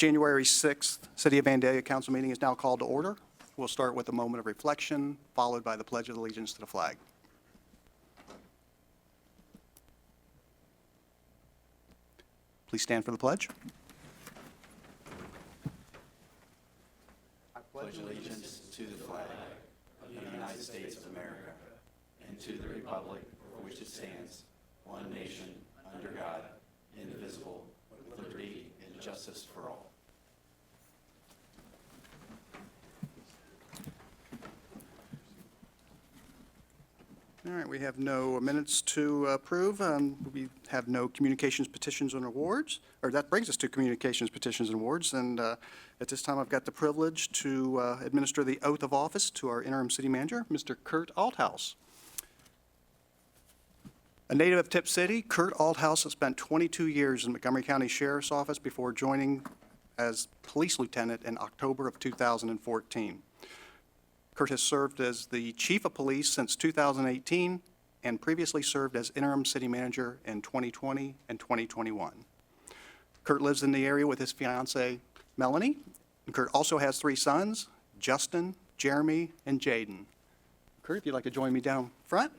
January 6th City of Vandalia Council meeting is now called to order. We'll start with a moment of reflection, followed by the Pledge of Allegiance to the flag. Please stand for the pledge. I pledge allegiance to the flag of the United States of America and to the republic for which it stands, one nation, under God, indivisible, with liberty and justice for all. All right, we have no minutes to approve. We have no communications, petitions, and awards. Or that brings us to communications, petitions, and awards. And at this time, I've got the privilege to administer the oath of office to our interim city manager, Mr. Kurt Althouse. A native of Tip City, Kurt Althouse has spent 22 years in Montgomery County Sheriff's Office before joining as police lieutenant in October of 2014. Kurt has served as the chief of police since 2018 and previously served as interim city manager in 2020 and 2021. Kurt lives in the area with his fiancee, Melanie. And Kurt also has 3 sons, Justin, Jeremy, and Jaden. Kurt, if you'd like to join me down front.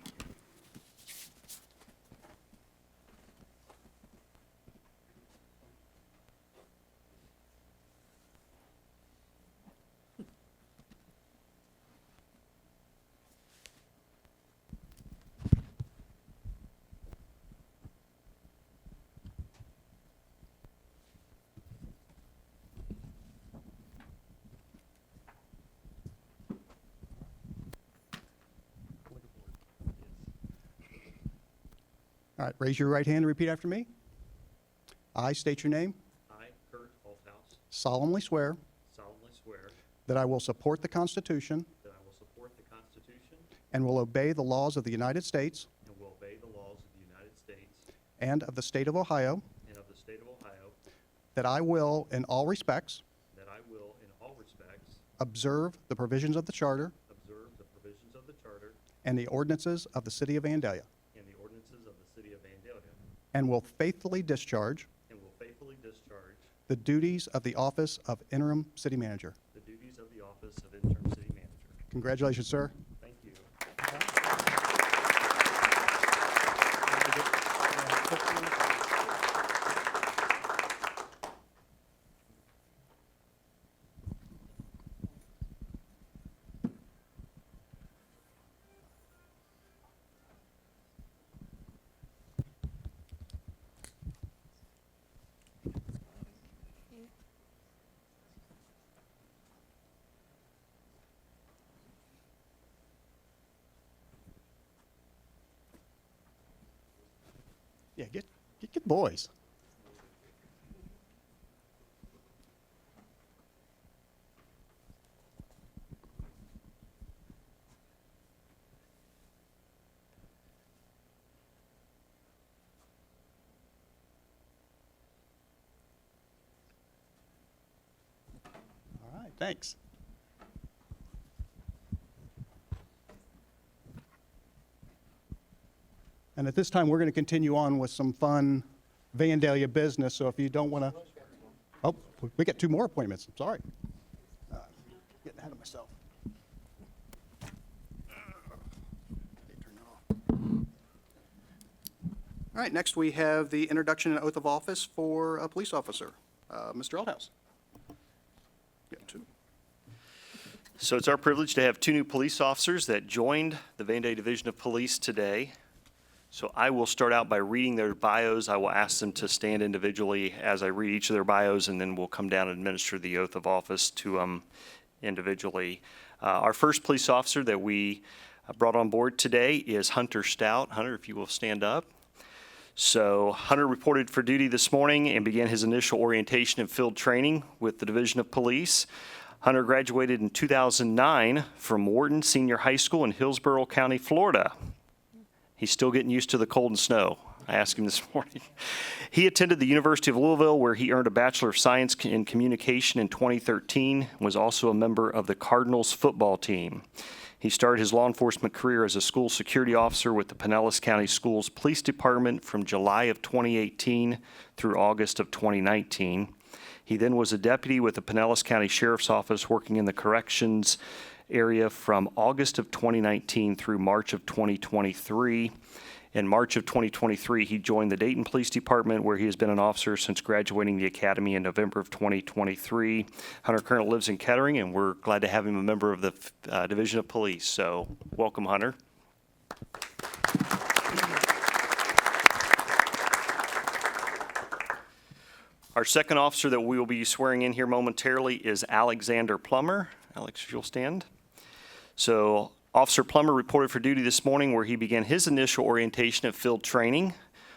All right, raise your right hand and repeat after me. I state your name. I, Kurt Althouse, Solemnly swear swear that I will support the Constitution that I will support the Constitution and will obey the laws of the United States and will obey the laws of the United States and of the state of Ohio, and of the state of Ohio, that I will, in all respects, that I will, in all respects, observe the provisions of the Charter observe the provisions of the Charter and the ordinances of the City of Vandalia, and the ordinances of the City of Vandalia, and will faithfully discharge and will faithfully discharge the duties of the office of Interim City Manager. the duties of the office of Interim City Manager. Congratulations, sir. Thank you. Yeah, get boys. All right, thanks. And at this time, we're going to continue on with some fun Vandalia business. So if you don't want to, oh, we got 2 more appointments. I'm sorry. Getting ahead of myself. Turn it off. All right, next we have the introduction and oath of office for a police officer. Mr. Althouse. You got 2. So it's our privilege to have 2 new police officers that joined the Vandalia Division of Police today. So I will start out by reading their bios. I will ask them to stand individually as I read each of their bios, and then we'll come down and administer the oath of office to them individually. Our first police officer that we brought on board today is Hunter Stout. Hunter, if you will stand up. So Hunter reported for duty this morning and began his initial orientation and field training with the Division of Police. Hunter graduated in 2009 from Wharton Senior High School in Hillsborough County, Florida. He's still getting used to the cold and snow. I asked him this morning. He attended the University of Louisville, where he earned a Bachelor of Science in Communication in 2013, and was also a member of the Cardinals football team. He started his law enforcement career as a school security officer with the Pinellas County Schools Police Department from July of 2018 through August of 2019. He then was a deputy with the Pinellas County Sheriff's Office, working in the corrections area from August of 2019 through March of 2023. In March of 2023, he joined the Dayton Police Department, where he has been an officer since graduating the academy in November of 2023. Hunter currently lives in Kettering, and we're glad to have him a member of the Division of Police. So welcome, Hunter. Our second officer that we will be swearing in here momentarily is Alexander Plummer. Alex, if you'll stand. So Officer Plummer reported for duty this morning, where he began his initial orientation at field training.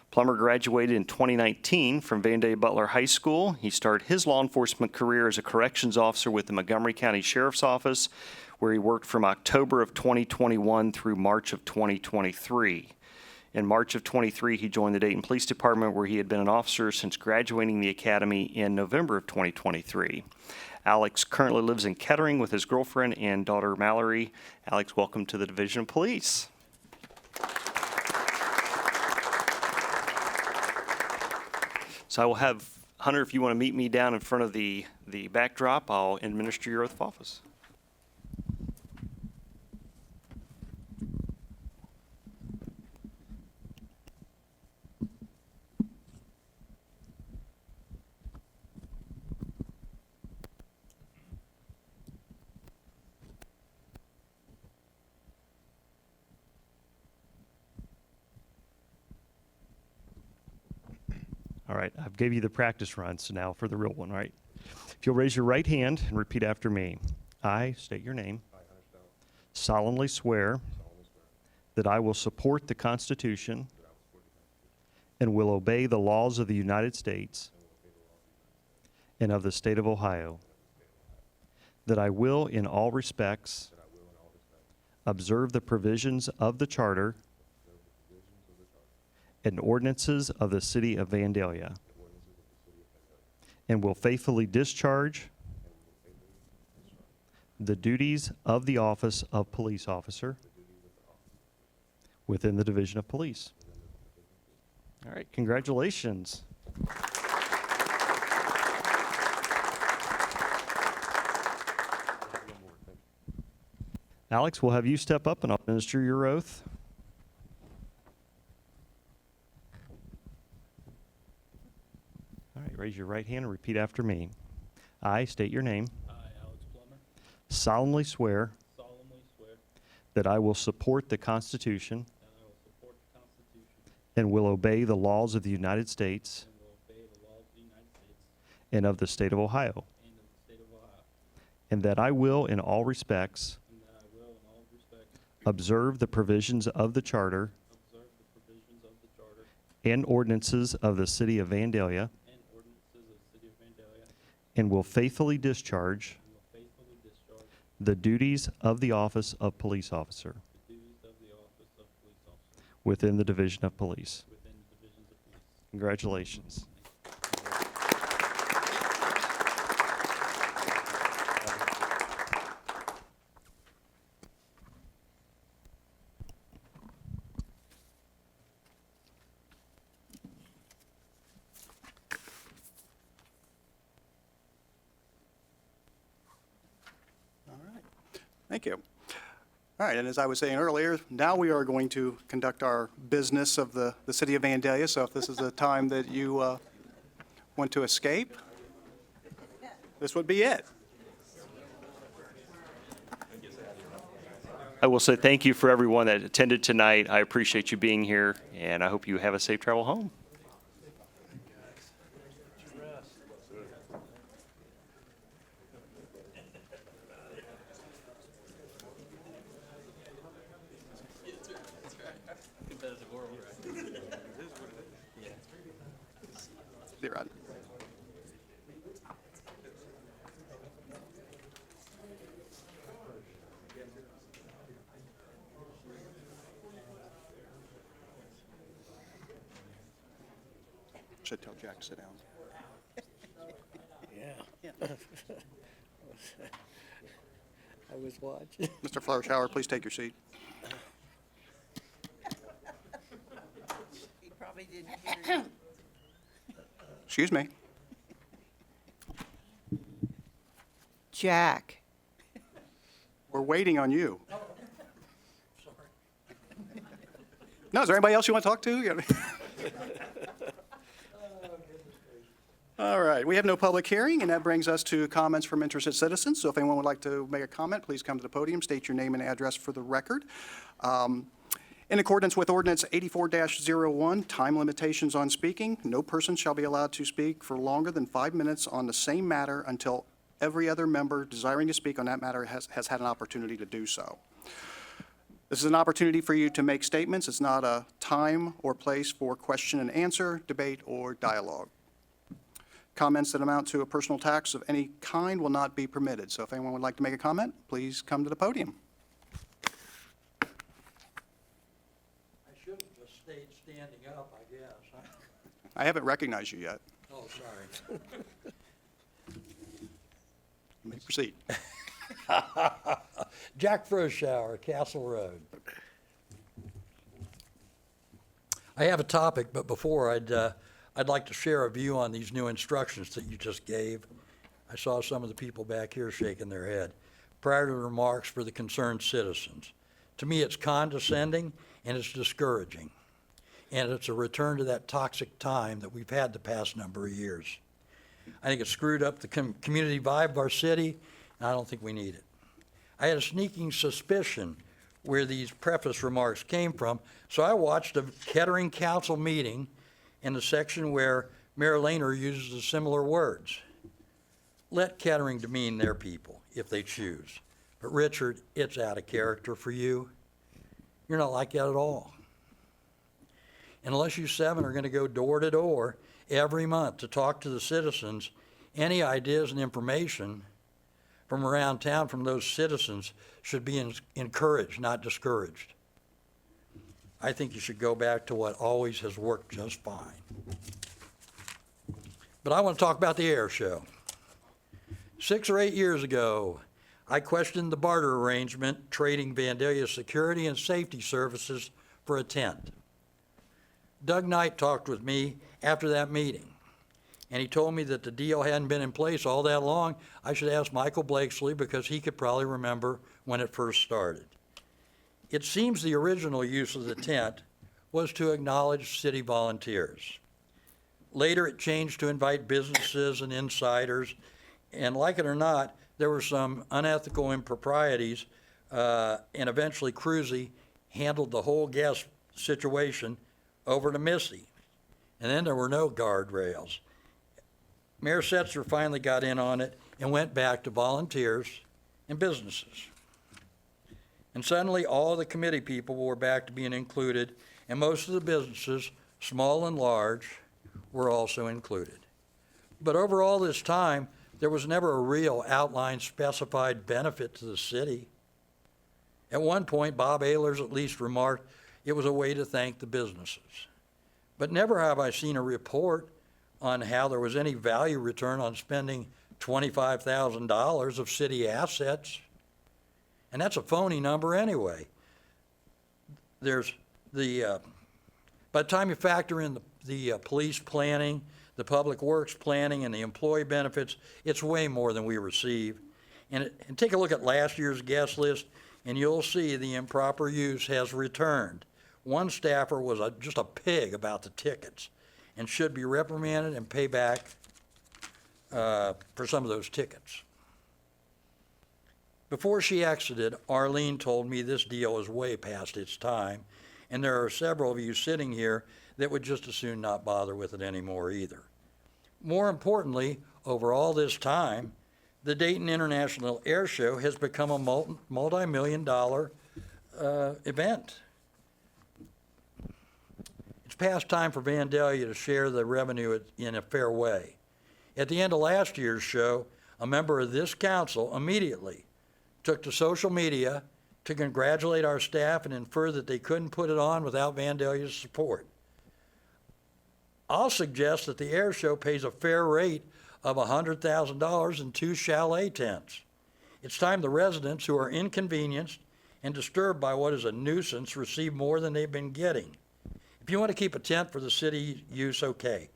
Plummer graduated in 2019 from Vandalia Butler High School. He started his law enforcement career as a corrections officer with the Montgomery County Sheriff's Office, where he worked from October of 2021 through March of 2023. In March of 23, he joined the Dayton Police Department, where he had been an officer since graduating the academy in November of 2023. Alex currently lives in Kettering with his girlfriend and daughter Mallory. Alex, welcome to the Division of Police. So I will have Hunter, if you want to meet me down in front of the backdrop, I'll administer your oath of office. All right, I've gave you the practice run, so now for the real one, all right? If you'll raise your right hand and repeat after me. I state your name. I, Hunter Stout, Solemnly swear solemnly swear that I will support the Constitution that I will support the Constitution and will obey the laws of the United States and will obey the laws of the United States and of the state of Ohio, and of the state of Ohio, that I will, in all respects, that I will in all respects observe the provisions of the Charter observe the provisions of the Charter and ordinances of the City of Vandalia, and ordinances of the City of Vandalia, and will faithfully discharge and will faithfully discharge the duties of the office of police officer the duties of the office within the Division of Police. within the Division of Police. All right, congratulations. Alex, we'll have you step up and I'll administer your oath. All right, raise your right hand and repeat after me. I state your name. I, Alex Plummer, Solemnly swear solemnly swear that I will support the Constitution that I will support the Constitution and will obey the laws of the United States and will obey the laws of the United States and of the state of Ohio, and of the state of Ohio, and that I will, in all respects, and that I will in all respects observe the provisions of the Charter observe the provisions of the Charter and ordinances of the City of Vandalia, and ordinances of the City of Vandalia, and will faithfully discharge and will faithfully discharge the duties of the office of police officer the duties of the office of police officer within the Division of Police. within the divisions of police. Congratulations. All right. Thank you. All right, and as I was saying earlier, now we are going to conduct our business of the City of Vandalia. So if this is a time that you want to escape, this would be it. I will say thank you for everyone that attended tonight. I appreciate you being here, and I hope you have a safe travel home. You're right. Should tell Jack to sit down. Yeah. I was watching. Mr. Flowershower, please take your seat. He probably didn't hear you. Excuse me. Jack. We're waiting on you. No, is there anybody else you want to talk to? All right, we have no public hearing, and that brings us to comments from interested citizens. So if anyone would like to make a comment, please come to the podium, state your name and address for the record. In accordance with Ordinance 84-01, time limitations on speaking, no person shall be allowed to speak for longer than 5 minutes on the same matter until every other member desiring to speak on that matter has had an opportunity to do so. This is an opportunity for you to make statements. It's not a time or place for question and answer, debate, or dialogue. Comments that amount to a personal attacks of any kind will not be permitted. So if anyone would like to make a comment, please come to the podium. I should have just stayed standing up, I guess. I haven't recognized you yet. Oh, sorry. You may proceed. Jack Froschauer, Castle Road. I have a topic, but before I'd like to share a view on these new instructions that you just gave. I saw some of the people back here shaking their head. Prior to remarks for the concerned citizens. To me, it's condescending and it's discouraging. And it's a return to that toxic time that we've had the past number of years. I think it screwed up the community vibe of our city, and I don't think we need it. I had a sneaking suspicion where these preface remarks came from, so I watched a Kettering Council meeting in the section where Mayor Lehner uses the similar words. Let Kettering demean their people if they choose. But Richard, it's out of character for you. You're not like that at all. And unless you seven are going to go door to door every month to talk to the citizens, any ideas and information from around town from those citizens should be encouraged, not discouraged. I think you should go back to what always has worked just fine. But I want to talk about the air show. 6 or 8 years ago, I questioned the barter arrangement trading Vandalia security and safety services for a tent. Doug Knight talked with me after that meeting, and he told me that the deal hadn't been in place all that long. I should ask Michael Blakesley because he could probably remember when it first started. It seems the original use of the tent was to acknowledge city volunteers. Later, it changed to invite businesses and insiders, and like it or not, there were some unethical improprieties, and eventually Cruzy handled the whole guest situation over to Missy. And then there were no guardrails. Mayor Setzer finally got in on it and went back to volunteers and businesses. And suddenly all the committee people were back to being included, and most of the businesses, small and large, were also included. But over all this time, there was never a real outlined specified benefit to the city. At one point, Bob Ehlers at least remarked it was a way to thank the businesses. But never have I seen a report on how there was any value return on spending $25,000 of city assets. And that's a phony number anyway. There's the, by the time you factor in the police planning, the public works planning, and the employee benefits, it's way more than we receive. And take a look at last year's guest list, and you'll see the improper use has returned. One staffer was just a pig about the tickets and should be reprimanded and pay back for some of those tickets. Before she exited, Arlene told me this deal is way past its time, and there are several of you sitting here that would just as soon not bother with it anymore either. More importantly, over all this time, the Dayton International Air Show has become a multi-million-dollar event. It's past time for Vandalia to share the revenue in a fair way. At the end of last year's show, a member of this council immediately took to social media to congratulate our staff and infer that they couldn't put it on without Vandalia's support. I'll suggest that the air show pays a fair rate of $100,000 in 2 chalet tents. It's time the residents who are inconvenienced and disturbed by what is a nuisance receive more than they've been getting. If you want to keep a tent for the city use, okay.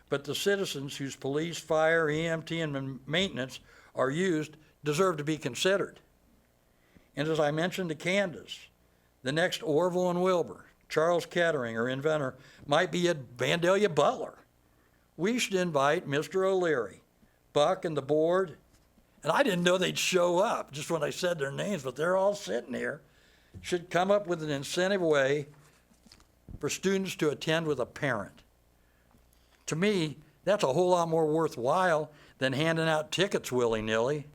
But the citizens whose police, fire, EMT, and maintenance are used deserve to be considered. And as I mentioned to Candace, the next Orville and Wilbur, Charles Kettering, or inventor might be at Vandalia Butler. We should invite Mr. O'Leary, Buck, and the board. And I didn't know they'd show up just when I said their names, but they're all sitting here. Should come up with an incentive way for students to attend with a parent. To me, that's a whole lot more worthwhile than handing out tickets willy-nilly.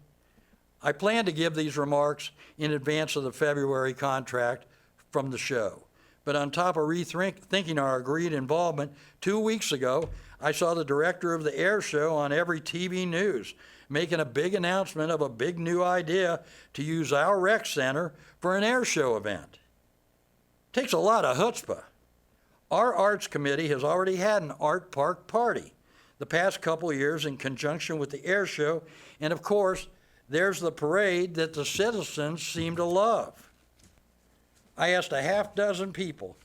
I plan to give these remarks in advance of the February contract from the show. But on top of rethinking our agreed involvement, 2 weeks ago, I saw the director of the air show on every TV news making a big announcement of a big new idea to use our rec center for an air show event. Takes a lot of chutzpah. Our arts committee has already had an art park party the past couple of years in conjunction with the air show, and of course, there's the parade that the citizens seem to love. I asked a half dozen people,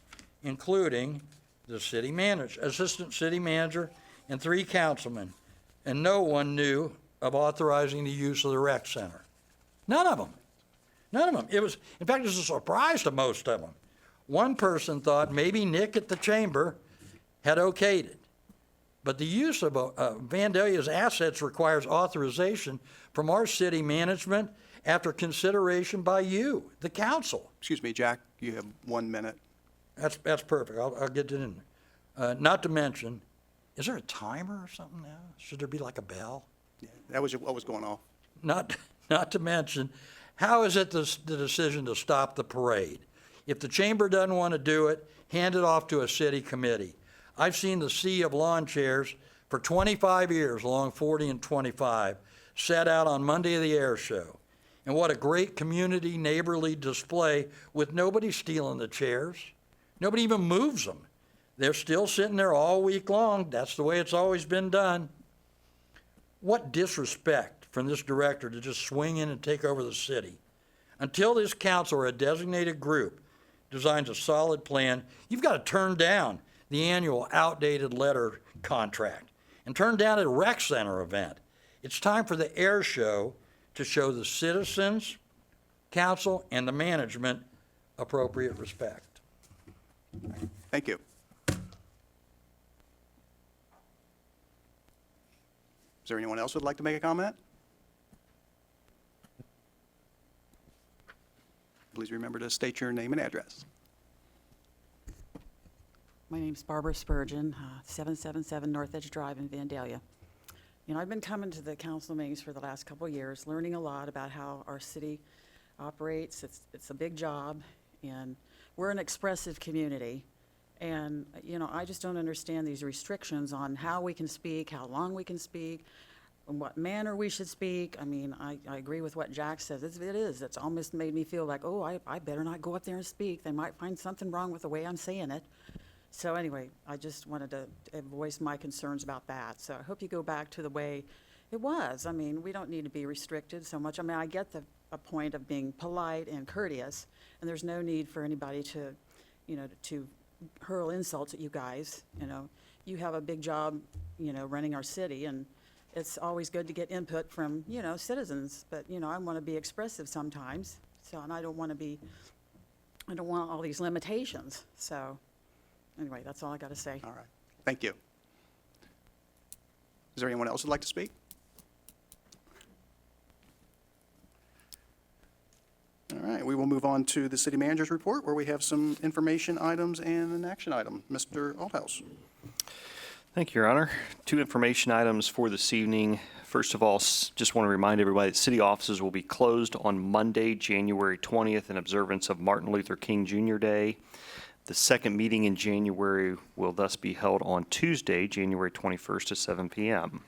including the city manager, assistant city manager, and 3 councilmen, and no one knew of authorizing the use of the rec center. None of them. None of them. It was, in fact, it was a surprise to most of them. One person thought maybe Nick at the chamber had okayed it. But the use of Vandalia's assets requires authorization from our city management after consideration by you, the council. Excuse me, Jack, you have 1 minute. That's perfect. I'll get it in there. Not to mention, is there a timer or something now? Should there be like a bell? Yeah, that was what was going on. Not to mention, how is it the decision to stop the parade? If the chamber doesn't want to do it, hand it off to a city committee. I've seen the sea of lawn chairs for 25 years along 40 and 25 set out on Monday of the air show. And what a great community neighborly display with nobody stealing the chairs. Nobody even moves them. They're still sitting there all week long. That's the way it's always been done. What disrespect from this director to just swing in and take over the city. Until this council or a designated group designs a solid plan, you've got to turn down the annual outdated letter contract and turn down a rec center event. It's time for the air show to show the citizens, council, and the management appropriate respect. Thank you. Is there anyone else who would like to make a comment? Please remember to state your name and address. My name's Barbara Spurgeon, 777 North Edge Drive in Vandalia. You know, I've been coming to the council meetings for the last couple of years, learning a lot about how our city operates. It's a big job, and we're an expressive community. And, you know, I just don't understand these restrictions on how we can speak, how long we can speak, in what manner we should speak. I mean, I agree with what Jack says. It's almost made me feel like, oh, I better not go up there and speak. They might find something wrong with the way I'm saying it. So anyway, I just wanted to voice my concerns about that. So I hope you go back to the way it was. I mean, we don't need to be restricted so much. I mean, I get a point of being polite and courteous, and there's no need for anybody to, you know, to hurl insults at you guys. You know, you have a big job, you know, running our city, and it's always good to get input from, you know, citizens. But, you know, I want to be expressive sometimes. So, and I don't want all these limitations. So anyway, that's all I got to say. All right. Thank you. Is there anyone else who'd like to speak? All right, we will move on to the city manager's report, where we have some information items and an action item. Mr. Althouse. Thank you, Your Honor. 2 information items for this evening. First of all, just want to remind everybody that city offices will be closed on Monday, January 20th, in observance of Martin Luther King Jr. Day. The second meeting in January will thus be held on Tuesday, January 21st at 7 p.m.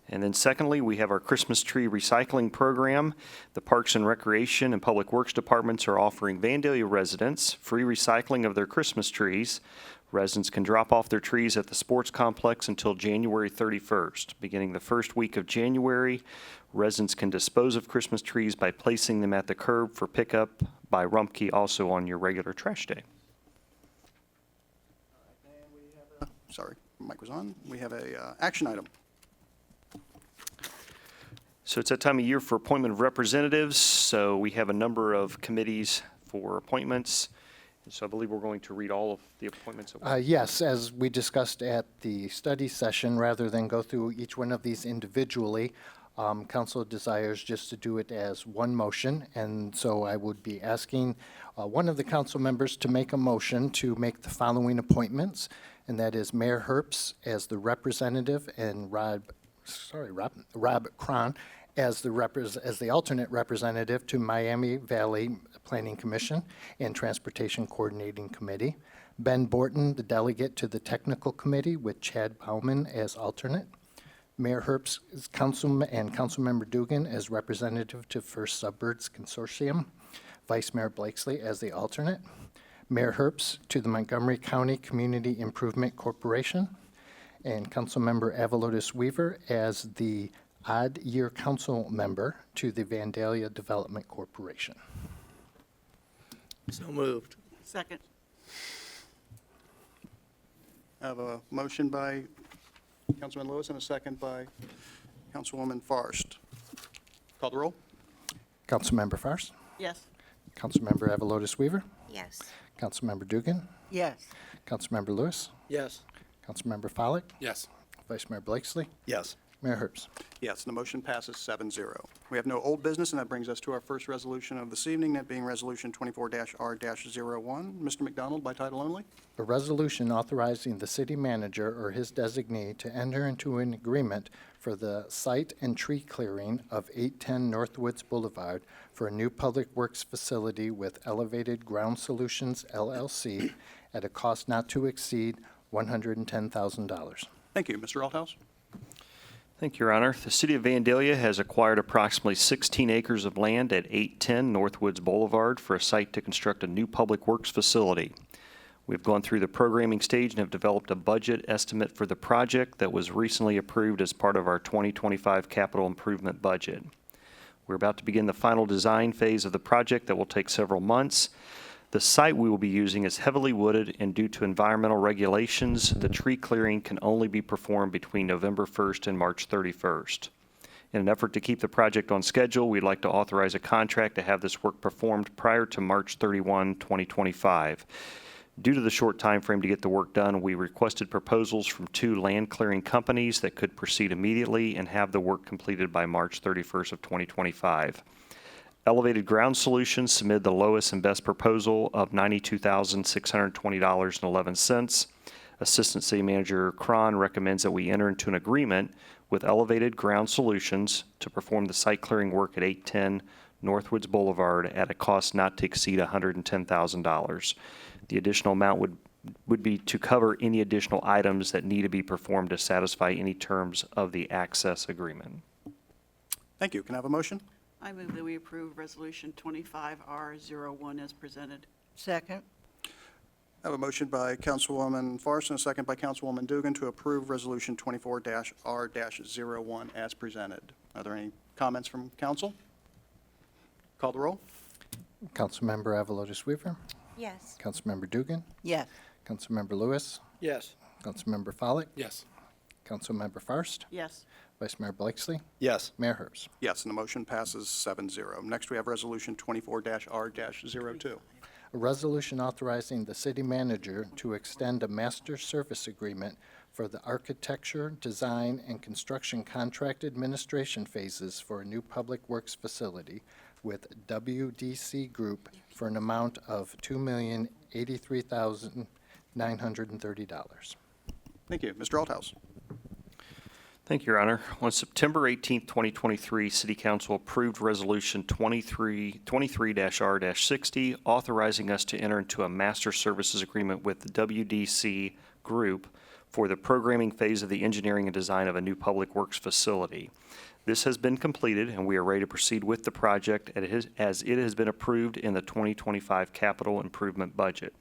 And then secondly, we have our Christmas tree recycling program. The Parks and Recreation and Public Works Departments are offering Vandalia residents free recycling of their Christmas trees. Residents can drop off their trees at the sports complex until January 31st. Beginning the first week of January, residents can dispose of Christmas trees by placing them at the curb for pickup by Rumpke, also on your regular trash day. Sorry, mic was on. We have a action item. So it's that time of year for appointment of representatives. So we have a number of committees for appointments. And so I believe we're going to read all of the appointments at once. Yes, as we discussed at the study session, rather than go through each one of these individually, council desires just to do it as one motion. And so I would be asking one of the council members to make a motion to make the following appointments, and that is Mayor Herbst as the representative and Rob Cron as the alternate representative to Miami Valley Planning Commission and Transportation Coordinating Committee. Ben Borton, the delegate to the Technical Committee, with Chad Bauman as alternate. Mayor Herbst as councilman and Councilmember Dugan as representative to First Suburbs Consortium. Vice Mayor Blakesley as the alternate. Mayor Herbst to the Montgomery County Community Improvement Corporation. And Councilmember Avalotis Weaver as the odd-year council member to the Vandalia Development Corporation. So moved. Second. I have a motion by Councilman Lewis and a second by Councilwoman Forrest. Call the roll. Councilmember Farce, Yes. Councilmember Avalotis Weaver, Yes. Councilmember Dugan, Yes. Councilmember Lewis, Yes. Councilmember Follett, Yes. Vice Mayor Blakesley, Yes. Mayor Herbst. Yes, the motion passes 7-0. We have no old business, and that brings us to our first resolution of this evening, that being Resolution 24-R-01. Mr. McDonald, by title only. A resolution authorizing the city manager or his designee to enter into an agreement for the site and tree clearing of 810 Northwoods Boulevard for a new public works facility with Elevated Ground Solutions LLC at a cost not to exceed $110,000. Thank you. Mr. Althouse. Thank you, Your Honor. The City of Vandalia has acquired approximately 16 acres of land at 810 Northwoods Boulevard for a site to construct a new public works facility. We've gone through the programming stage and have developed a budget estimate for the project that was recently approved as part of our 2025 capital improvement budget. We're about to begin the final design phase of the project that will take several months. The site we will be using is heavily wooded, and due to environmental regulations, the tree clearing can only be performed between November 1st and March 31st. In an effort to keep the project on schedule, we'd like to authorize a contract to have this work performed prior to March 31, 2025. Due to the short time frame to get the work done, we requested proposals from 2 land clearing companies that could proceed immediately and have the work completed by March 31st of 2025. Elevated Ground Solutions submitted the lowest and best proposal of $92,620.11. Assistant City Manager Cron recommends that we enter into an agreement with Elevated Ground Solutions to perform the site clearing work at 810 Northwoods Boulevard at a cost not to exceed $110,000. The additional amount would be to cover any additional items that need to be performed to satisfy any terms of the access agreement. Thank you. Can I have a motion? I move that we approve Resolution 25R01 as presented. Second. I have a motion by Councilwoman Forrest and a second by Councilwoman Dugan to approve Resolution 24-R-01 as presented. Are there any comments from council? Call the roll. Councilmember Avalotis Weaver, Yes. Councilmember Dugan, Yes. Councilmember Lewis, Yes. Councilmember Follett, Yes. Councilmember Farst, Yes. Vice Mayor Blakesley, Yes. Mayor Herbst. Yes, and the motion passes 7-0. Next, we have Resolution 24-R-02. A resolution authorizing the city manager to extend a master service agreement for the architecture, design, and construction contract administration phases for a new public works facility with WDC Group for an amount of $2,083,930. Thank you. Mr. Althouse. Thank you, Your Honor. On September 18, 2023, City Council approved Resolution 23-R-60, authorizing us to enter into a master services agreement with the WDC Group for the programming phase of the engineering and design of a new public works facility. This has been completed, and we are ready to proceed with the project as it has been approved in the 2025 capital improvement budget.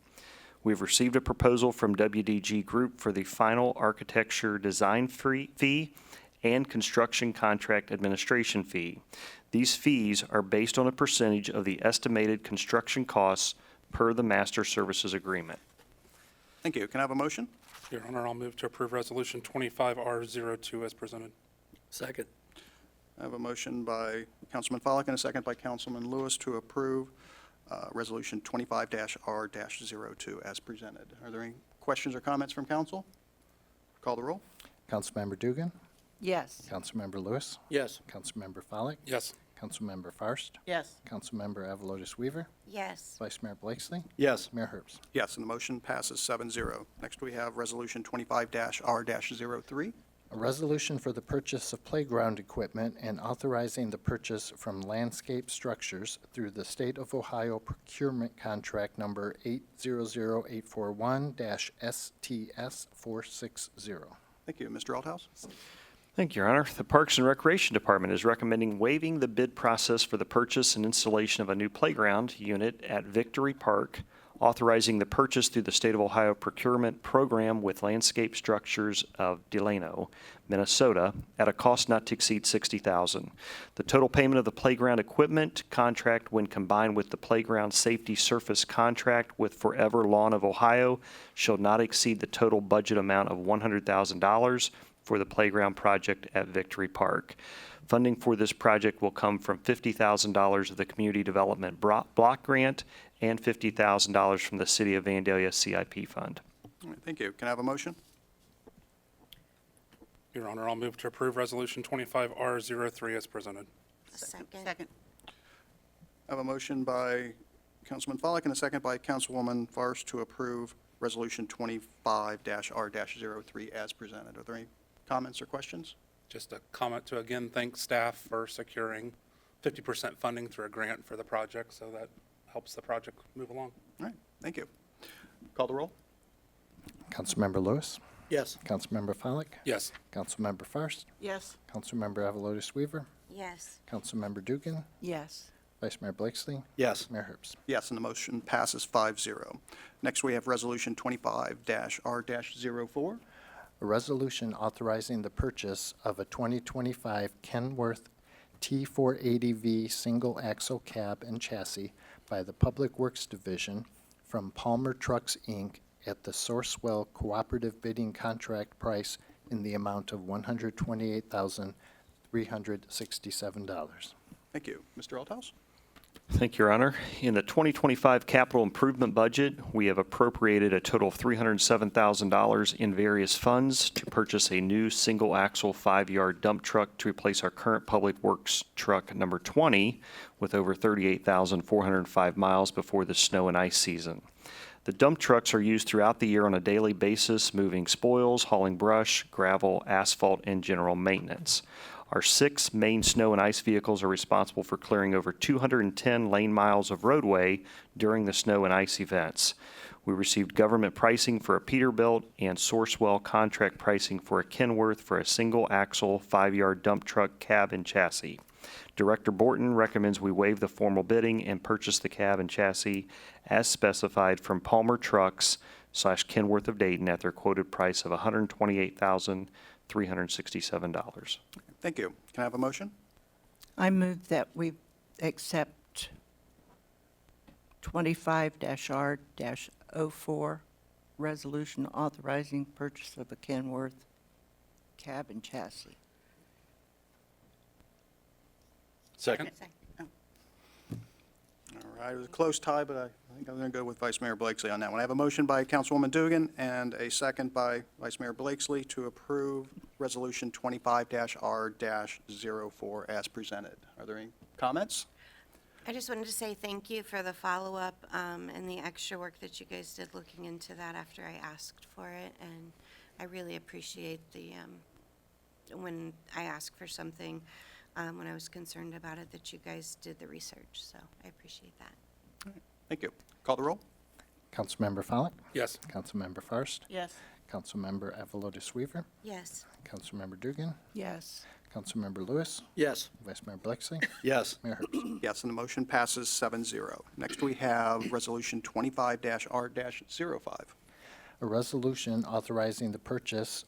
We've received a proposal from WDG Group for the final architecture design fee and construction contract administration fee. These fees are based on a percentage of the estimated construction costs per the master services agreement. Thank you. Can I have a motion? Your Honor, I'll move to approve Resolution 25R02 as presented. Second. I have a motion by Councilman Follick and a second by Councilman Lewis to approve Resolution 25-R-02 as presented. Are there any questions or comments from council? Call the roll. Councilmember Dugan, Yes. Councilmember Lewis, Yes. Councilmember Follick, Yes. Councilmember Fairst, Yes. Councilmember Avalotis Weaver, Yes. Vice Mayor Blakesley, Yes. Mayor Herbst. Yes, and the motion passes 7-0. Next, we have Resolution 25-R-03. A resolution for the purchase of playground equipment and authorizing the purchase from Landscape Structures through the State of Ohio Procurement Contract Number 800841-STS460. Thank you. Mr. Althouse? Thank you, Your Honor. The Parks and Recreation Department is recommending waiving the bid process for the purchase and installation of a new playground unit at Victory Park, authorizing the purchase through the State of Ohio Procurement Program with Landscape Structures of Delano, Minnesota, at a cost not to exceed $60,000. The total payment of the playground equipment contract, when combined with the playground safety surface contract with Forever Lawn of Ohio, shall not exceed the total budget amount of $100,000 for the playground project at Victory Park. Funding for this project will come from $50,000 of the Community Development Block Grant and $50,000 from the City of Vandalia CIP Fund. All right, thank you. Can I have a motion? Your Honor, I'll move to approve Resolution 25R03 as presented. Second. I have a motion by Councilman Follick and a second by Councilwoman Fairst to approve Resolution 25-R-03 as presented. Are there any comments or questions? Just a comment to again thank staff for securing 50% funding through a grant for the project, so that helps the project move along. All right, thank you. Call the roll. Councilmember Lewis, Yes. Councilmember Follick, Yes. Councilmember Fairst, Yes. Councilmember Avalotis Weaver, Yes. Councilmember Dugan, Yes. Vice Mayor Blakesley, Yes. Mayor Herbst. Yes, and the motion passes 5-0. Next, we have Resolution 25-R-04. A resolution authorizing the purchase of a 2025 Kenworth T480V single-axle cab and chassis by the Public Works Division from Plummer Trucks, Inc. at the Sourcewell Cooperative Bidding Contract price in the amount of $128,367. Thank you. Mr. Althouse? Thank you, Your Honor. In the 2025 capital improvement budget, we have appropriated a total of $307,000 in various funds to purchase a new single-axle 5-yard dump truck to replace our current Public Works truck number 20 with over 38,405 miles before the snow and ice season. The dump trucks are used throughout the year on a daily basis, moving spoils, hauling brush, gravel, asphalt, and general maintenance. Our 6 main snow and ice vehicles are responsible for clearing over 210 lane miles of roadway during the snow and ice events. We received government pricing for a Peterbilt and Sourcewell contract pricing for a Kenworth for a single-axle 5-yard dump truck cab and chassis. Director Borton recommends we waive the formal bidding and purchase the cab and chassis as specified from Palmer Trucks / Kenworth of Dayton at their quoted price of $128,367. Thank you. Can I have a motion? I move that we accept 25-R-04 resolution authorizing purchase of a Kenworth cab and chassis. Second. All right, it was a close tie, but I think I'm going to go with Vice Mayor Blakesley on that one. I have a motion by Councilwoman Dugan and a second by Vice Mayor Blakesley to approve Resolution 25-R-04 as presented. Are there any comments? I just wanted to say thank you for the follow-up and the extra work that you guys did looking into that after I asked for it. And I really appreciate when I asked for something, when I was concerned about it, that you guys did the research. So I appreciate that. Thank you. Call the roll. Councilmember Follick, Yes. Councilmember Fairst, Yes. Councilmember Avalotis Weaver, Yes. Councilmember Dugan, Yes. Councilmember Lewis, Yes. Vice Mayor Blakesley, Yes. Mayor Herbst. Yes, and the motion passes 7-0. Next, we have Resolution 25-R-05. A resolution authorizing the purchase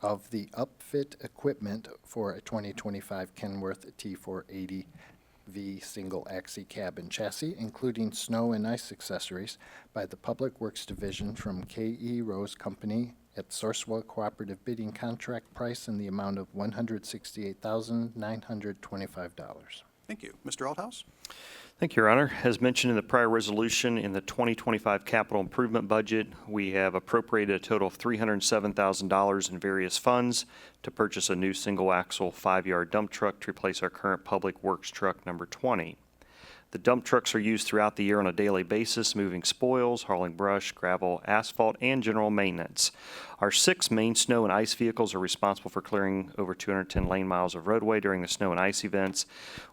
of the upfit equipment for a 2025 Kenworth T480V single-axle cab and chassis, including snow and ice accessories, by the Public Works Division from K.E. Rose Company at Sourcewell Cooperative bidding contract price in the amount of $168,925. Thank you. Mr. Althouse? Thank you, Your Honor. As mentioned in the prior resolution, in the 2025 capital improvement budget, we have appropriated a total of $307,000 in various funds to purchase a new single-axle 5-yard dump truck to replace our current Public Works truck number 20. The dump trucks are used throughout the year on a daily basis, moving spoils, hauling brush, gravel, asphalt, and general maintenance. Our 6 main snow and ice vehicles are responsible for clearing over 210 lane miles of roadway during the snow and ice events.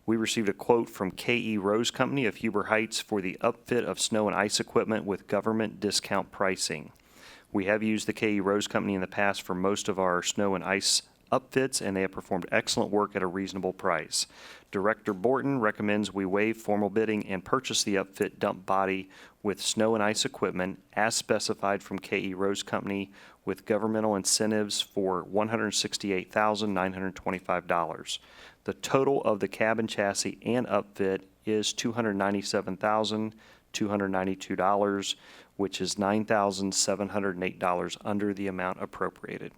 We received a quote from K.E. Rose Company of Huber Heights for the upfit of snow and ice equipment with government discount pricing. We have used the K.E. Rose Company in the past for most of our snow and ice upfits, and they have performed excellent work at a reasonable price. Director Borton recommends we waive formal bidding and purchase the upfit dump body with snow and ice equipment as specified from K.E. Rose Company with governmental incentives for $168,925. The total of the cab and chassis and upfit is $297,292, which is $9,708 under the amount appropriated.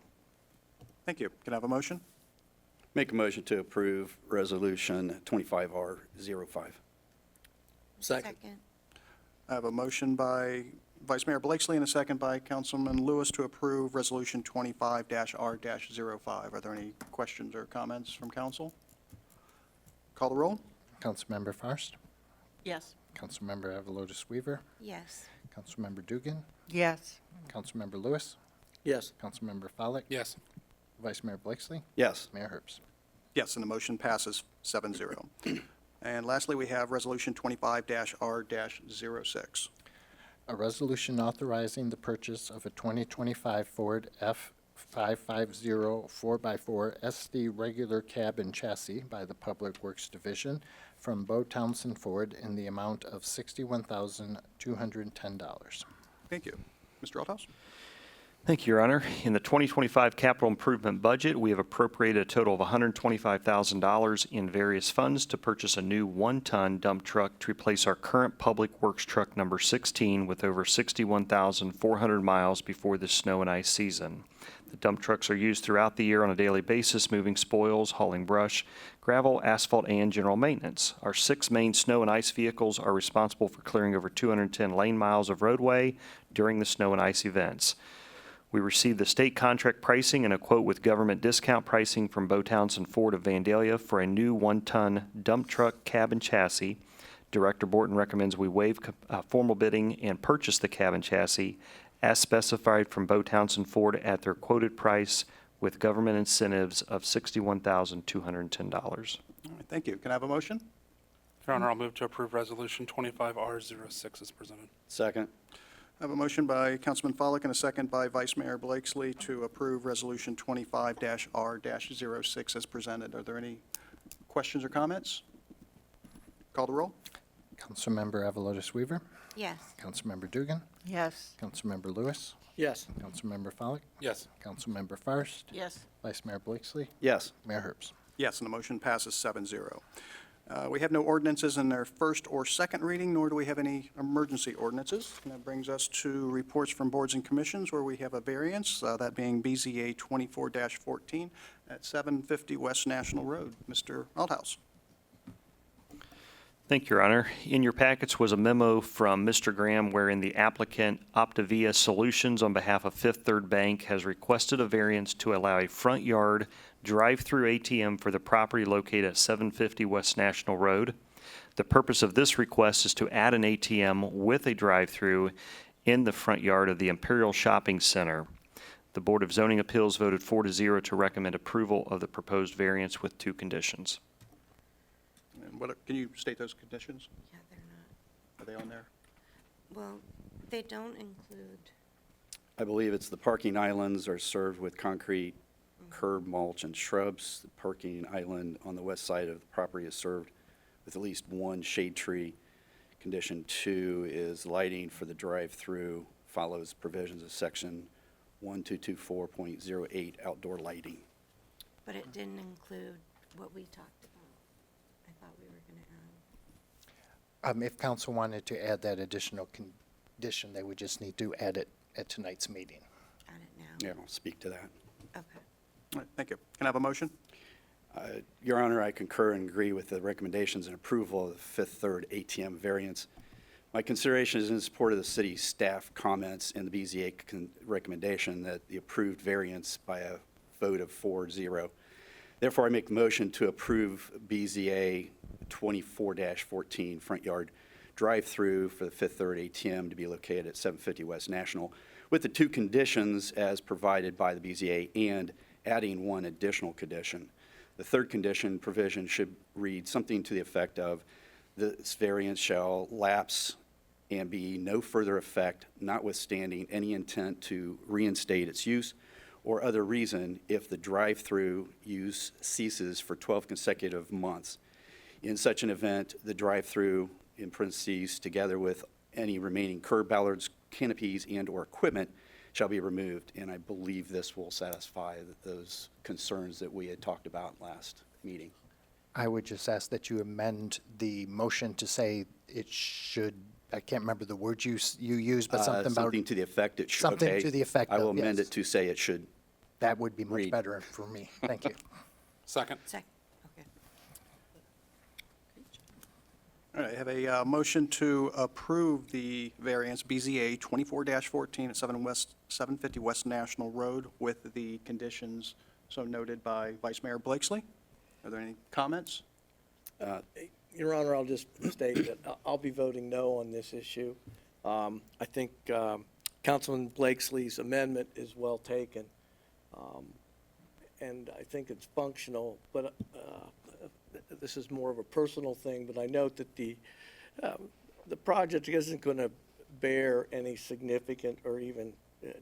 Thank you. Can I have a motion? Make a motion to approve Resolution 25R05. Second. I have a motion by Vice Mayor Blakesley and a second by Councilman Lewis to approve Resolution 25-R-05. Are there any questions or comments from council? Call the roll. Councilmember Fairst, Yes. Councilmember Avalotis Weaver, Yes. Councilmember Dugan, Yes. Councilmember Lewis, Yes. Councilmember Follak, Yes. Vice Mayor Blakesley, Yes. Mayor Herbst. Yes, and the motion passes 7-0. And lastly, we have Resolution 25-R-06. A resolution authorizing the purchase of a 2025 Ford F550 4x4 SD regular cab and chassis by the Public Works Division from Bo Townsend Ford in the amount of $61,210. Thank you. Mr. Althouse? Thank you, Your Honor. In the 2025 capital improvement budget, we have appropriated a total of $125,000 in various funds to purchase a new 1-ton dump truck to replace our current Public Works truck number 16 with over 61,400 miles before the snow and ice season. The dump trucks are used throughout the year on a daily basis, moving spoils, hauling brush, gravel, asphalt, and general maintenance. Our 6 main snow and ice vehicles are responsible for clearing over 210 lane miles of roadway during the snow and ice events. We received the state contract pricing and a quote with government discount pricing from Bo Townsend Ford of Vandalia for a new 1-ton dump truck cab and chassis. Director Borton recommends we waive formal bidding and purchase the cab and chassis as specified from Bo Townsend Ford at their quoted price with government incentives of $61,210. All right, thank you. Can I have a motion? Your Honor, I'll move to approve Resolution 25R06 as presented. Second. I have a motion by Councilman Follak and a second by Vice Mayor Blakesley to approve Resolution 25-R-06 as presented. Are there any questions or comments? Call the roll. Councilmember Avalotis Weaver, Yes. Councilmember Dugan, Yes. Councilmember Lewis, Yes. Councilmember Follak, Yes. Councilmember Fairst, Yes. Vice Mayor Blakesley, Yes. Mayor Herbst. Yes, and the motion passes 7-0. We have no ordinances in their first or second reading, nor do we have any emergency ordinances. And that brings us to reports from boards and commissions where we have a variance, that being BZA 24-14 at 750 West National Road. Mr. Althouse. Thank you, Your Honor. In your packets was a memo from Mr. Graham wherein the applicant Optavia Solutions on behalf of Fifth Third Bank has requested a variance to allow a front yard drive-through ATM for the property located at 750 West National Road. The purpose of this request is to add an ATM with a drive-through in the front yard of the Imperial Shopping Center. The Board of Zoning Appeals voted 4-0 to recommend approval of the proposed variance with 2 conditions. And can you state those conditions? Yeah, they're not. Are they on there? Well, they don't include, I believe it's the parking islands are served with concrete curb mulch and shrubs. The parking island on the west side of the property is served with at least 1 shade tree. Condition 2 is lighting for the drive-through follows provisions of section 1224.08 outdoor lighting. but it didn't include what we talked about. I thought we were going to add. If council wanted to add that additional condition, they would just need to add it at tonight's meeting. Add it now. Yeah, I'll speak to that. Okay. All right, thank you. Can I have a motion? Your Honor, I concur and agree with the recommendations and approval of the Fifth Third ATM variance. My consideration is in support of the city staff comments and the BZA recommendation that the approved variance by a vote of 4-0. Therefore, I make the motion to approve BZA 24-14 front yard drive-through for the Fifth Third ATM to be located at 750 West National, with the two conditions as provided by the BZA and adding one additional condition. The third condition provision should read something to the effect of, this variance shall lapse and be no further effect, notwithstanding any intent to reinstate its use or other reason if the drive-through use ceases for 12 consecutive months. In such an event, the drive-through, in parentheses, together with any remaining curb ballards, canopies, and/or equipment shall be removed. And I believe this will satisfy those concerns that we had talked about last meeting. I would just ask that you amend the motion to say it should, I can't remember the word you used, but something about. Something to the effect it should. Something okay. to the effect I will of, amend yes. it to say it should. That would be much Read. better for me. Thank you. Second. Second. Okay. All right, I have a motion to approve the variance BZA 24-14 at 750 West National Road with the conditions so noted by Vice Mayor Blakesley. Are there any comments? Your Honor, I'll just state that I'll be voting no on this issue. I think Councilman Blakesley's amendment is well taken, and I think it's functional, but this is more of a personal thing, but I note that the project isn't going to bear any significant or even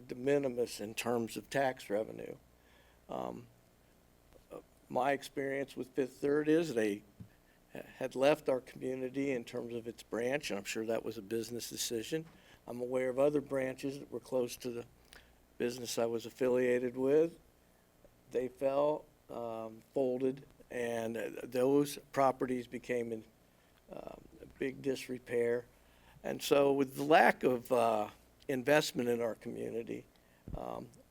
de minimis in terms of tax revenue. My experience with Fifth Third is they had left our community in terms of its branch, and I'm sure that was a business decision. I'm aware of other branches that were close to the business I was affiliated with. They fell, folded, and those properties became in big disrepair. And so with the lack of investment in our community,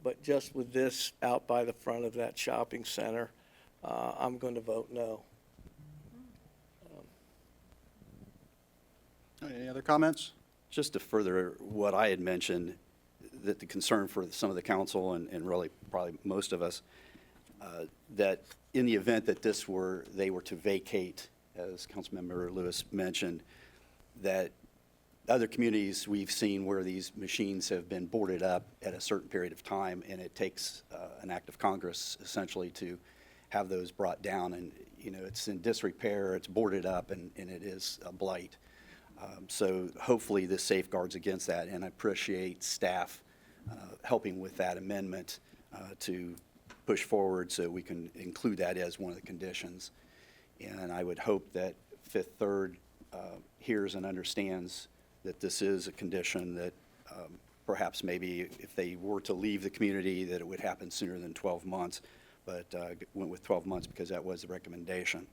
but just with this out by the front of that shopping center, I'm going to vote no. Any other comments? Just to further what I had mentioned, that the concern for some of the council and really probably most of us, that in the event that they were to vacate, as Councilmember Lewis mentioned, that other communities we've seen where these machines have been boarded up at a certain period of time, and it takes an act of Congress essentially to have those brought down. And, you know, it's in disrepair, it's boarded up, and it is a blight. So hopefully this safeguards against that, and I appreciate staff helping with that amendment to push forward so we can include that as one of the conditions. And I would hope that Fifth Third hears and understands that this is a condition that perhaps maybe if they were to leave the community that it would happen sooner than 12 months, but went with 12 months because that was the recommendation.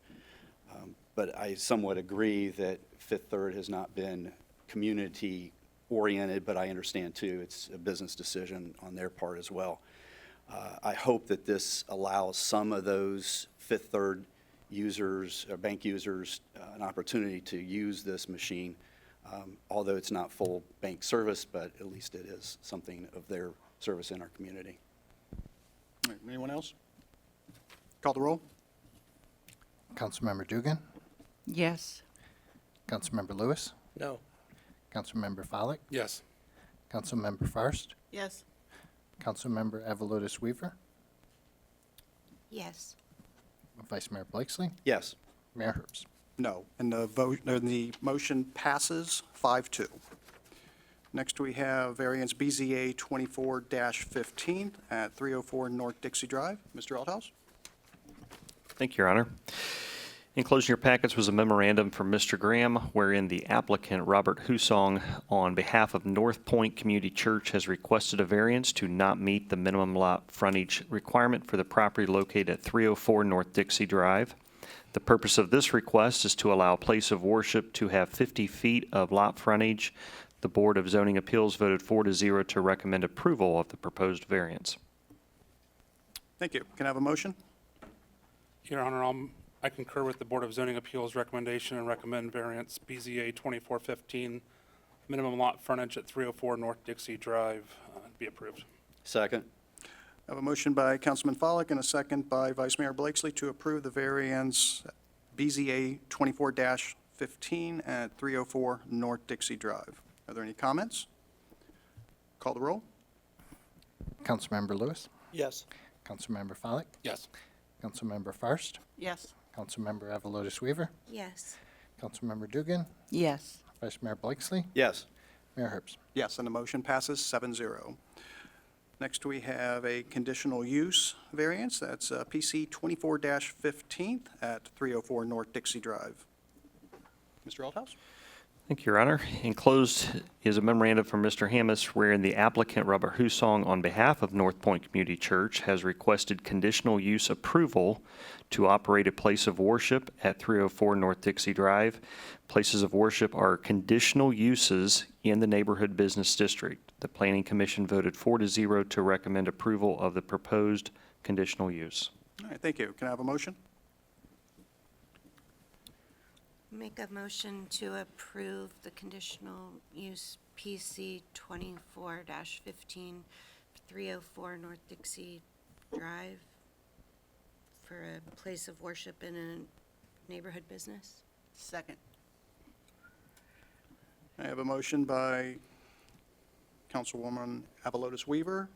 But I somewhat agree that Fifth Third has not been community-oriented, but I understand, too, it's a business decision on their part as well. I hope that this allows some of those Fifth Third users, or bank users, an opportunity to use this machine, although it's not full bank service, but at least it is something of their service in our community. All right, anyone else? Call the roll. Councilmember Dugan, Yes. Councilmember Lewis, No. Councilmember Follick, Yes. Councilmember Fairst, Yes. Councilmember Evelotus Weaver, Yes. Vice Mayor Blakesley, Yes. Mayor Herbst. No. And the vote, or the motion passes 5-2. Next, we have variance BZA 24-15 at 304 North Dixie Drive. Mr. Althouse? Thank you, Your Honor. Enclosed in your packets was a memorandum from Mr. Graham wherein the applicant, Robert Husong, on behalf of North Point Community Church, has requested a variance to not meet the minimum lot frontage requirement for the property located at 304 North Dixie Drive. The purpose of this request is to allow a place of worship to have 50 feet of lot frontage. The Board of Zoning Appeals voted 4-0 to recommend approval of the proposed variance. Thank you. Can I have a motion? Your Honor, I concur with the Board of Zoning Appeals recommendation and recommend variance BZA 2415, minimum lot frontage at 304 North Dixie Drive, be approved. Second. I have a motion by Councilman Follick and a second by Vice Mayor Blakesley to approve the variance BZA 24-15 at 304 North Dixie Drive. Are there any comments? Call the roll. Councilmember Lewis, Yes. Councilmember Follick, Yes. Councilmember Fairst, Yes. Councilmember Avalotis Weaver, Yes. Councilmember Dugan, Yes. Vice Mayor Blakesley, Yes. Mayor Herbst. Yes, and the motion passes 7-0. Next, we have a conditional use variance. That's PC 24-15 at 304 North Dixie Drive. Mr. Althouse? Thank you, Your Honor. Enclosed is a memorandum from Mr. Hammis wherein the applicant, Robert Husong, on behalf of North Point Community Church, has requested conditional use approval to operate a place of worship at 304 North Dixie Drive. Places of worship are conditional uses in the neighborhood business district. The Planning Commission voted 4-0 to recommend approval of the proposed conditional use. All right, thank you. Can I have a motion? Make a motion to approve the conditional use PC 24-15, 304 North Dixie Drive for a place of worship in a neighborhood business. Second. I have a motion by Councilwoman Avalotis Weaver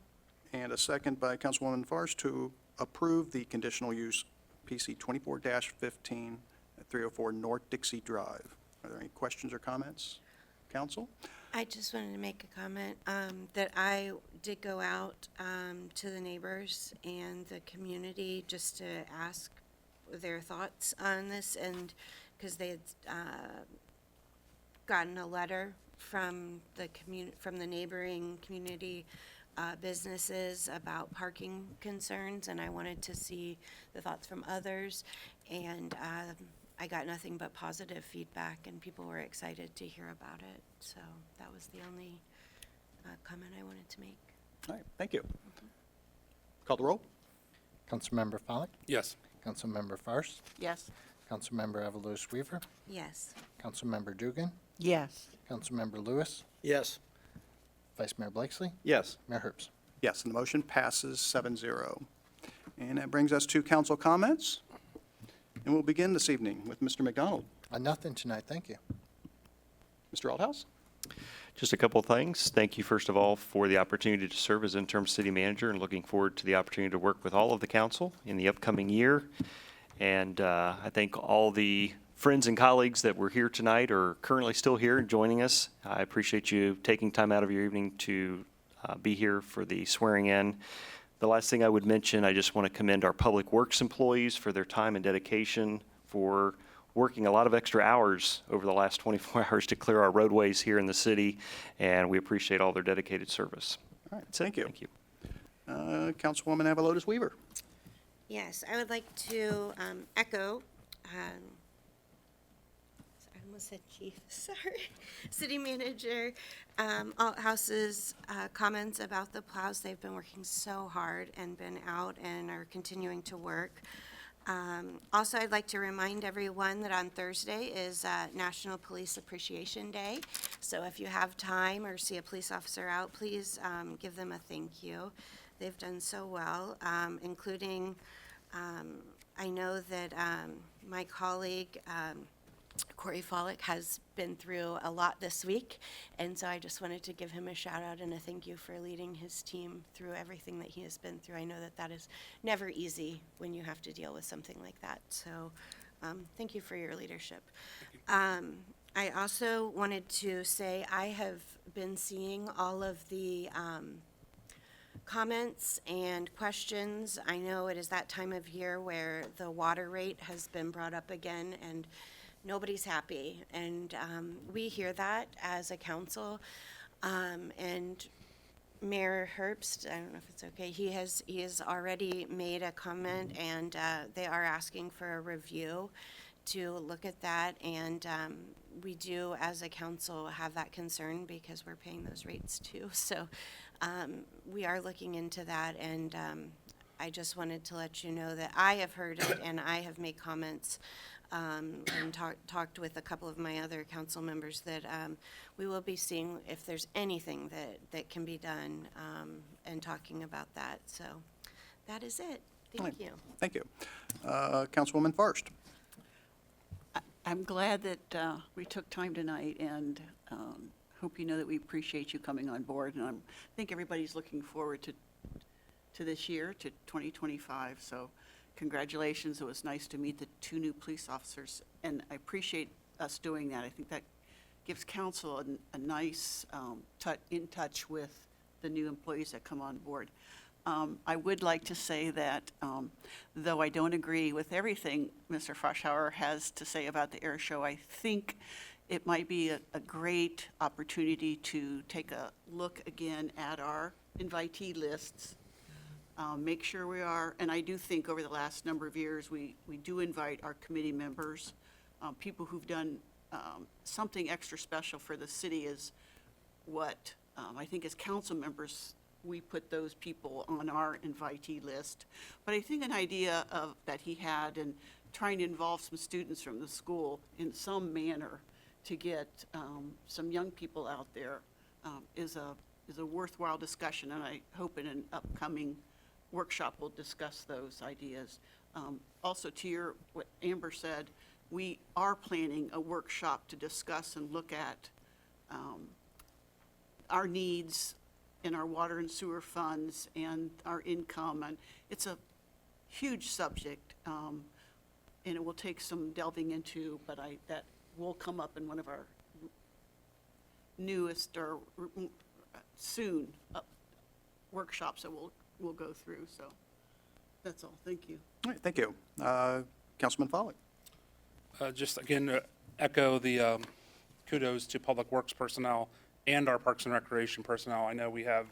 and a second by Councilwoman Fairst to approve the conditional use PC 24-15 at 304 North Dixie Drive. Are there any questions or comments, council? I just wanted to make a comment that I did go out to the neighbors and the community just to ask their thoughts on this, and because they had gotten a letter from the neighboring community businesses about parking concerns, and I wanted to see the thoughts from others, and I got nothing but positive feedback, and people were excited to hear about it. So that was the only comment I wanted to make. All right, thank you. Call the roll. Councilmember Follick, Yes. Councilmember Fairst, Yes. Councilmember Avalotis Weaver, Yes. Councilmember Dugan, Yes. Councilmember Lewis, Yes. Vice Mayor Blakesley, Yes. Mayor Herbst. Yes, and the motion passes 7-0. And that brings us to council comments. And we'll begin this evening with Mr. McDonald. Nothing tonight, thank you. Mr. Althouse? Just a couple of things. Thank you, first of all, for the opportunity to serve as interim city manager, and looking forward to the opportunity to work with all of the council in the upcoming year. And I thank all the friends and colleagues that were here tonight or currently still here and joining us. I appreciate you taking time out of your evening to be here for the swearing in. The last thing I would mention, I just want to commend our public works employees for their time and dedication, for working a lot of extra hours over the last 24 hours to clear our roadways here in the city, and we appreciate all their dedicated service. All right, thank you. Thank you. Councilwoman Avalotis Weaver. Yes, I would like to echo, I almost said chief, sorry, city manager, Althouse's comments about the plows. They've been working so hard and been out and are continuing to work. Also, I'd like to remind everyone that on Thursday is National Police Appreciation Day. So if you have time or see a police officer out, please give them a thank you. They've done so well, including, I know that my colleague, Corey Follick, has been through a lot this week, and so I just wanted to give him a shout out and a thank you for leading his team through everything that he has been through. I know that that is never easy when you have to deal with something like that, so thank you for your leadership. I also wanted to say I have been seeing all of the comments and questions. I know it is that time of year where the water rate has been brought up again, and nobody's happy, and we hear that as a council. And Mayor Herbst, I don't know if it's okay, he has already made a comment, and they are asking for a review to look at that, and we do, as a council, have that concern because we're paying those rates too. So we are looking into that, and I just wanted to let you know that I have heard it and I have made comments and talked with a couple of my other council members that we will be seeing if there's anything that can be done and talking about that. So that is it. Thank you. Thank you. Councilwoman Farst. I'm glad that we took time tonight, and hope you know that we appreciate you coming on board. And I think everybody's looking forward to this year, to 2025. So congratulations. It was nice to meet the 2 new police officers, and I appreciate us doing that. I think that gives council a nice in touch with the new employees that come on board. I would like to say that, though I don't agree with everything Mr. Froschauer has to say about the air show, I think it might be a great opportunity to take a look again at our invitee lists, make sure we are, and I do think over the last number of years, we do invite our committee members, people who've done something extra special for the city is what I think as council members, we put those people on our invitee list. But I think an idea that he had and trying to involve some students from the school in some manner to get some young people out there is a worthwhile discussion, and I hope in an upcoming workshop we'll discuss those ideas. Also, to what Amber said, we are planning a workshop to discuss and look at our needs in our water and sewer funds and our income, and it's a huge subject, and it will take some delving into, but that will come up in one of our newest or soon workshops that we'll go through. So that's all. Thank you. All right, thank you. Councilman Foley. Just again, echo the kudos to Public Works personnel and our Parks and Recreation personnel. I know we have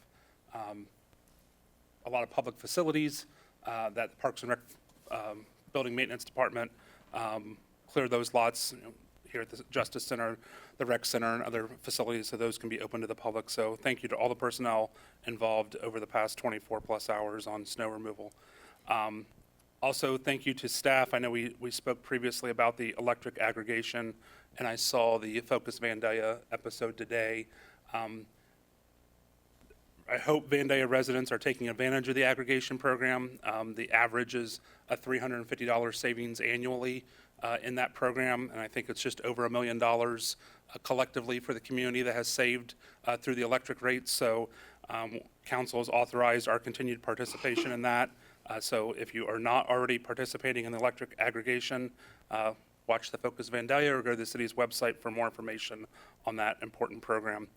a lot of public facilities that the Parks and Rec Building Maintenance Department clear those lots, here at the Justice Center, the Rec Center, and other facilities, so those can be open to the public. So thank you to all the personnel involved over the past 24-plus hours on snow removal. Also, thank you to staff. I know we spoke previously about the electric aggregation, and I saw the Focus Vandalia episode today. I hope Vandalia residents are taking advantage of the aggregation program. The average is a $350 savings annually in that program, and I think it's just over $1 million collectively for the community that has saved through the electric rates. So council has authorized our continued participation in that. So if you are not already participating in the electric aggregation, watch the Focus Vandalia or go to the city's website for more information on that important program.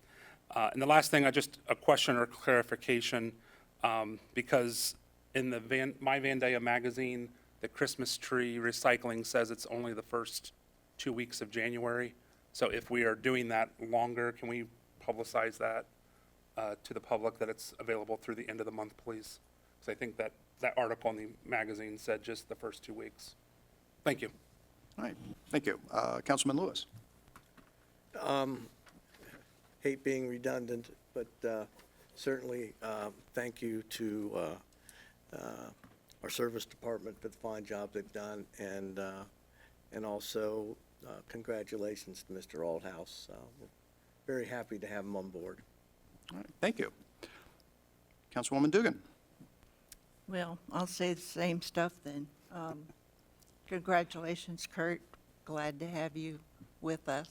And the last thing, just a question or clarification, because in the My Vandalia magazine, the Christmas tree recycling says it's only the first 2 weeks of January. So if we are doing that longer, can we publicize that to the public, that it's available through the end of the month, please? Because I think that article in the magazine said just the first 2 weeks. Thank you. All right, thank you. Councilman Lewis. Hate being redundant, but certainly thank you to our service department for the fine job they've done, and also congratulations to Mr. Althouse. We're very happy to have him on board. All right, thank you. Councilwoman Dugan. Well, I'll say the same stuff then. Congratulations, Kurt. Glad to have you with us.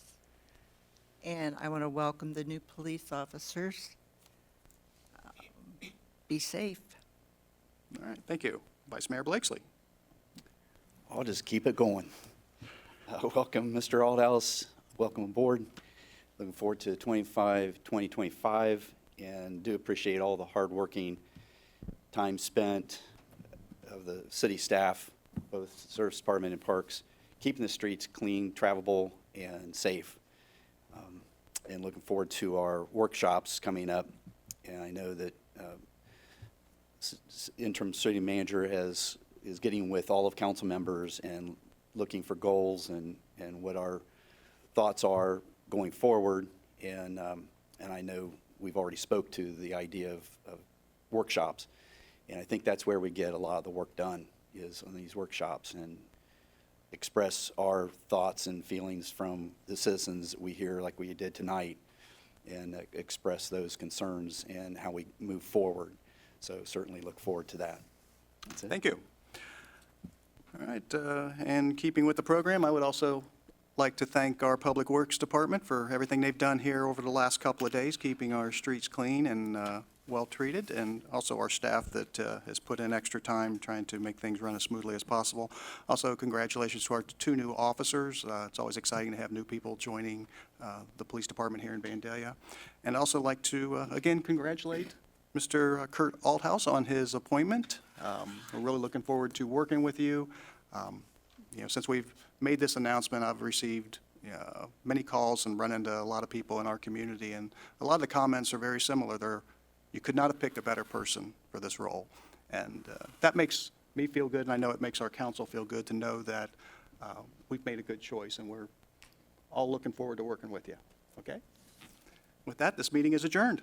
And I want to welcome the new police officers. Be safe. All right, thank you. Vice Mayor Blakesley. I'll just keep it going. Welcome, Mr. Althouse. Welcome aboard. Looking forward to 2025, and do appreciate all the hardworking time spent of the city staff, both Service Department and Parks, keeping the streets clean, travelable, and safe. And looking forward to our workshops coming up. And I know that Interim City Manager is getting with all of council members and looking for goals and what our thoughts are going forward. And I know we've already spoke to the idea of workshops. And I think that's where we get a lot of the work done, is on these workshops, and express our thoughts and feelings from the citizens that we hear like we did tonight, and express those concerns and how we move forward. So certainly look forward to that. That's it. Thank you. All right, and keeping with the program, I would also like to thank our Public Works Department for everything they've done here over the last couple of days, keeping our streets clean and well-treated, and also our staff that has put in extra time trying to make things run as smoothly as possible. Also, congratulations to our 2 new officers. It's always exciting to have new people joining the police department here in Vandalia. And also like to, again, congratulate Mr. Kurt Althouse on his appointment. We're really looking forward to working with you. Since we've made this announcement, I've received many calls and run into a lot of people in our community, and a lot of the comments are very similar. You could not have picked a better person for this role. And that makes me feel good, and I know it makes our council feel good to know that we've made a good choice, and we're all looking forward to working with you. Okay? With that, this meeting is adjourned.